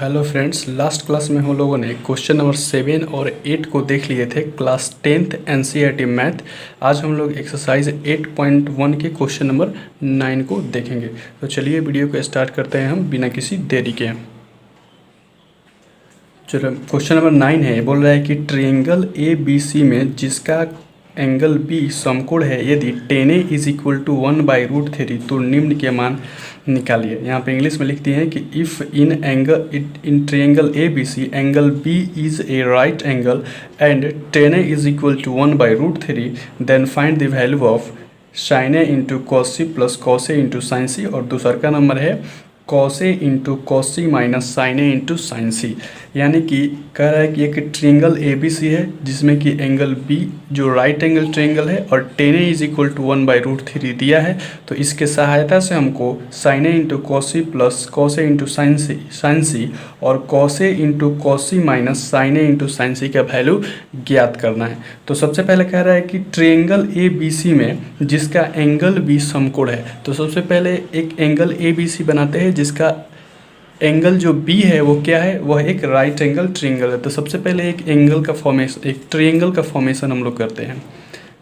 Hello friends, last class में हम लोगों ने क्वेश्चन नंबर 7 और 8 को देख लिए थे क्लास 10th एनसीईआरटी मैथ। आज हम लोग एक्सरसाइज 8.1 के क्वेश्चन नंबर 9 को देखेंगे। तो चलिए वीडियो को स्टार्ट करते हैं हम बिना किसी देरी के। चलो, क्वेश्चन नंबर 9 है, बोल रहा है कि ट्रायंगल ए बी सी में जिसका एंगल बी समकोण है यदि tan A is equal to 1/√3 तो निम्न के मान निकालिए। यहाँ पे इंग्लिश में लिखती हैं कि if in triangle A B C angle B is a right angle and tan A is equal to 1/√3 then find the value of sin A into cos C plus cos A into sin C। और दूसरा का number है cos A into cos C minus sin A into sin C। यानी कि कह रहा है कि एक ट्रायंगल ए बी सी है जिसमें कि एंगल बी जो राइट एंगल ट्रायंगल है और tan A is equal to 1/√3 दिया है। तो इसके सहायता से हमको sin A into cos C plus cos A into sin C और cos A into cos C minus sin A into sin C का वैल्यू ज्ञात करना है। तो सबसे पहले कह रहा है कि ट्रायंगल ए बी सी में जिसका एंगल बी समकोण है, तो सबसे पहले एक एंगल ए बी सी बनाते हैं जिसका एंगल जो बी है वो क्या है, वह एक राइट एंगल ट्रायंगल है। तो सबसे पहले एक ट्रायंगल का फॉर्मेशन हम लोग करते हैं।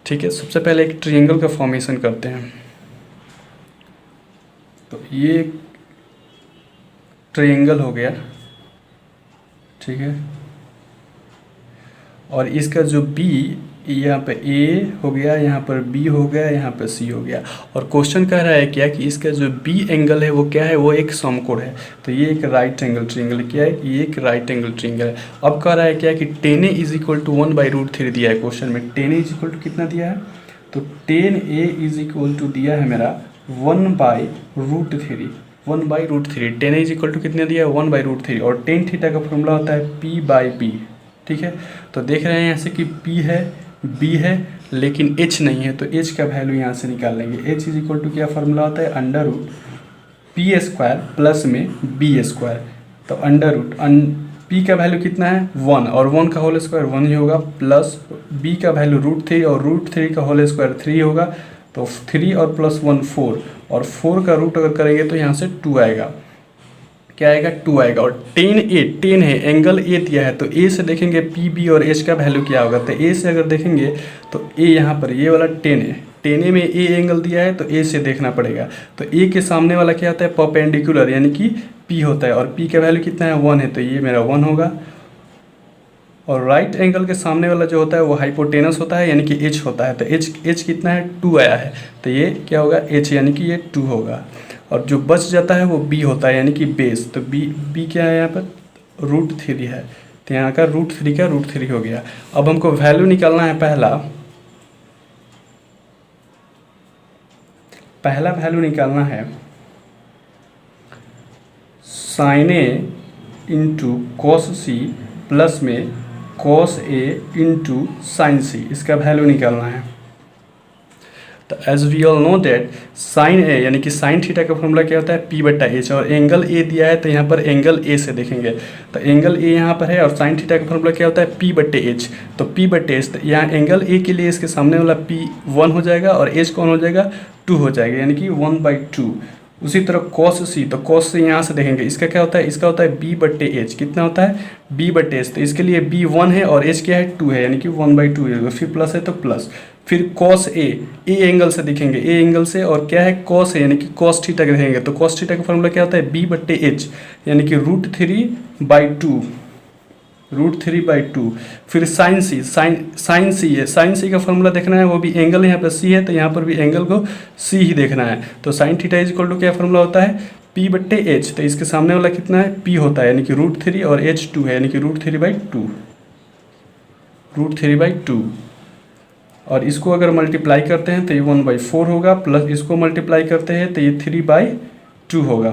ठीक है, सबसे पहले एक ट्रायंगल का फॉर्मेशन करते हैं। तो ये ट्रायंगल हो गया, ठीक है, और इसका जो बी यहाँ पे ए हो गया, यहाँ पर बी हो गया, यहाँ पर सी हो गया। और क्वेश्चन कह रहा है क्या कि इसका जो बी एंगल है वो क्या है, वो एक समकोण है। तो ये एक राइट एंगल ट्रायंगल क्या है, ये एक राइट एंगल ट्रायंगल है। अब कह रहा है क्या कि tan A is equal to 1/√3 दिया है क्वेश्चन में। tan A is equal to कितना दिया है, तो tan A is equal to दिया है मेरा 1/√3। 1/√3 tan A is equal to कितना दिया है, 1/√3। और tan थीटा का फॉर्मूला होता है P/B। ठीक है, तो देख रहे हैं यहाँ से कि P है, B है, लेकिन H नहीं है। तो H का वैल्यू यहाँ से निकाल लेंगे। H इज इक्वल टू क्या फॉर्मूला होता है, √P² प्लस में B²। तो P का वैल्यू कितना है, 1, और 1 का होल स्क्वायर 1 ही होगा, प्लस B का वैल्यू √3 और √3 का होल स्क्वायर 3 होगा। तो 3 और प्लस 1 4, और 4 का रूट अगर करेंगे तो यहाँ से 2 आएगा। क्या आएगा, 2 आएगा। और tan है, एंगल ए दिया है, तो ए से देखेंगे पी बी और एच का वैल्यू क्या होगा। तो ए से अगर देखेंगे तो ए यहाँ पर ये वाला tan है, tan A में ए एंगल दिया है तो ए से देखना पड़ेगा। तो ए के सामने वाला क्या होता है, परपेंडिकुलर, यानी कि पी होता है, और पी का वैल्यू कितना है, 1 है, तो ये मेरा 1 होगा। और राइट एंगल के सामने वाला जो होता है वो हाइपोटेनस होता है, यानी कि एच होता है। तो एच कितना है, 2 आया है, तो ये क्या होगा, एच, यानी कि ये 2 होगा। और जो बच जाता है वो बी होता है, यानी कि बेस। तो बी क्या है यहाँ पर, √3 है, तो यहाँ का √3 का √3 हो गया। अब हमको वैल्यू निकालना है पहला वैल्यू निकालना है sin A into cos C plus में cos A into sin C, इसका वैल्यू निकालना है। तो as we all know that sin A यानी कि sin थीटा का फॉर्मूला क्या होता है, P/H, और एंगल A दिया है तो यहाँ पर एंगल A से देखेंगे। तो एंगल A यहाँ पर है, और sin थीटा का फॉर्मूला क्या होता है, P/H। तो P/H, तो यहाँ एंगल A के लिए इसके सामने वाला P 1 हो जाएगा और H कौन हो जाएगा, 2 हो जाएगा, यानी कि 1/2। उसी तरह cos C, तो cos से यहाँ से देखेंगे, इसका क्या होता है, इसका होता है B/H। कितना होता है, B/H, तो इसके लिए B 1 है और H क्या है, 2 है, यानी कि 1/2 है। फिर प्लस है तो प्लस, फिर cos A एंगल से देखेंगे, A एंगल से, और क्या है, cos है, यानी कि cos थीटा का देखेंगे। तो cos थीटा का फॉर्मूला क्या होता है, B/H, यानी कि √3/2। फिर sin C है, sin C का फॉर्मूला देखना है, वो भी एंगल यहाँ पर C है, तो यहाँ पर भी एंगल को C ही देखना है। तो sin theta is equal to क्या फॉर्मूला होता है, P/H, तो इसके सामने वाला कितना है, P होता है, यानी कि √3, और H 2 है, यानी कि √3/2। और इसको अगर मल्टीप्लाई करते हैं तो ये 1/4 होगा, प्लस इसको मल्टीप्लाई करते हैं तो ये 3/2 होगा,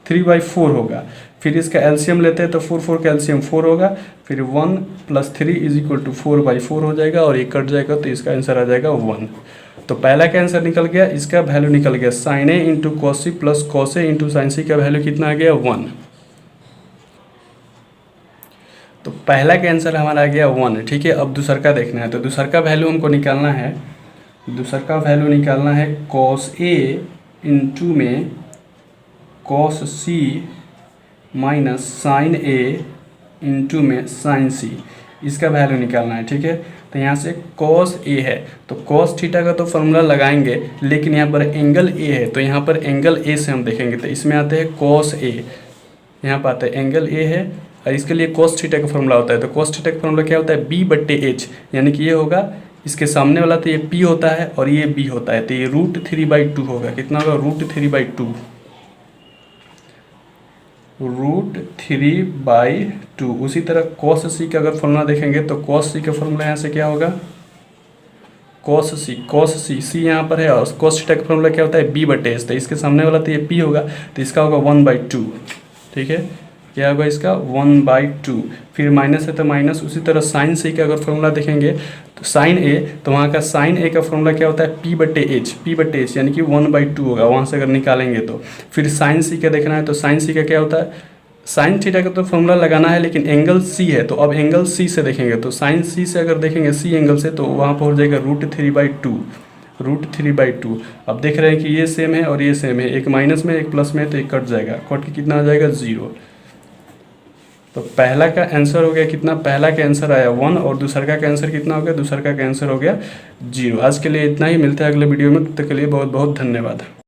3/4 होगा। फिर इसका एलसीएम लेते हैं तो 4 का एलसीएम 4 होगा, फिर 1 + 3 इज इक्वल टू 4/4 हो जाएगा, और ये कट जाएगा तो इसका आंसर आ जाएगा 1। तो पहला का आंसर निकल गया, इसका वैल्यू निकल गया sin A into cos C plus cos A into sin C का वैल्यू कितना आ गया, 1। तो पहला का आंसर हमारा आ गया 1। ठीक है, अब दूसरा का देखना है। तो दूसरा का वैल्यू हमको निकालना है, cos A इंटू में cos C माइनस साइन ए इंटू में साइन सी, इसका वैल्यू निकालना है। ठीक है, तो यहाँ से कॉस ए है तो कॉस थीटा का तो फॉर्मूला लगाएंगे, लेकिन यहाँ पर एंगल ए है तो यहाँ पर एंगल ए से हम देखेंगे। तो इसमें आते हैं कॉस ए, यहाँ पर आता है एंगल ए है और इसके लिए कॉस थीटा का फॉर्मूला होता है। तो कॉस थीटा का फॉर्मूला क्या होता है, बी बट्टे एच, यानी कि ये होगा इसके सामने वाला तो ये पी होता है और ये बी होता है, तो ये √3/2 होगा। कितना होगा, √3/2, √3/2। उसी तरह कॉस सी का अगर फॉर्मूला देखेंगे तो कॉस सी का फॉर्मूला यहाँ से क्या होगा, कॉस सी यहाँ पर है और कॉस थीटा का फॉर्मूला क्या होता है, बी बटे एच, तो इसके सामने वाला तो ये पी होगा तो इसका होगा 1/2। ठीक है, क्या होगा इसका 1/2, फिर माइनस है तो माइनस। उसी तरह साइन सी का अगर फॉर्मूला देखेंगे तो साइन ए, तो वहाँ का साइन ए का फॉर्मूला क्या होता है, पी बटे एच, यानी कि 1/2 होगा वहाँ से अगर निकालेंगे तो। फिर साइन सी का देखना है तो साइन सी का क्या होता है, साइन थीटा का तो फॉर्मूला लगाना है लेकिन एंगल सी है, तो अब एंगल सी से देखेंगे तो साइन सी से अगर देखेंगे सी एंगल से तो वहाँ पर हो जाएगा √3/2। अब देख रहे हैं कि ये सेम है और ये सेम है, एक माइनस में एक प्लस में, तो एक कट जाएगा, कट के कितना आ जाएगा 0। तो पहला का आंसर हो गया कितना, पहला का आंसर आया 1 और दूसरा का आंसर कितना हो गया, दूसरा का आंसर हो गया 0। आज के लिए इतना ही, मिलते हैं अगले वीडियो में, तब तक के लिए बहुत बहुत धन्यवाद।